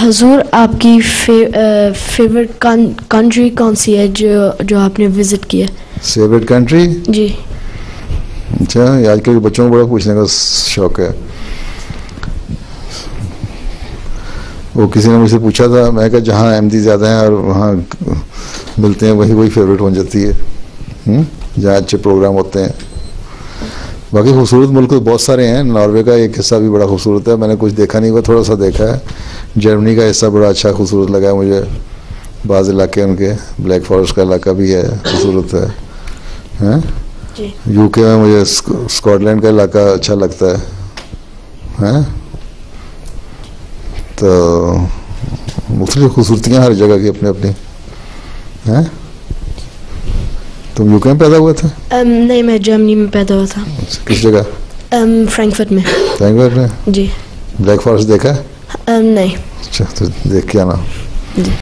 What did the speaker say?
हजूर आपकी favourite country कौन सी है जो आपने विजिट किया? Favourite country? जी। अच्छा, आजकल के बच्चों को बड़ा पूछने का शौक है। वो किसी ने मुझसे पूछा था, मैं कहा जहाँ अहमदी ज़्यादा हैं और वहाँ मिलते हैं वही फेवरेट हो जाती है, जहाँ अच्छे प्रोग्राम होते हैं। बाकी खूबसूरत मुल्क तो बहुत सारे हैं। नॉर्वे का एक हिस्सा भी बड़ा खूबसूरत है, मैंने कुछ देखा नहीं हुआ, थोड़ा सा देखा है। जर्मनी का हिस्सा बड़ा अच्छा खूबसूरत लगा है मुझे। बाज़ इलाके उनके, ब्लैक फॉरेस्ट का इलाका भी है, खूबसूरत है। यूके में मुझे स्कॉटलैंड का इलाका अच्छा लगता है। तो मुख्तलिफ खूबसूरतियाँ हर जगह की अपनी अपनी हैं। तुम यूके में पैदा हुए थे? नहीं, मैं जर्मनी में पैदा हुआ था। किस जगह? फ्रैंकफर्ट में। फ्रैंकफर्ट में? जी। ब्लैक फॉरेस्ट देखा है? नहीं। अच्छा, तो देख के आना। जी।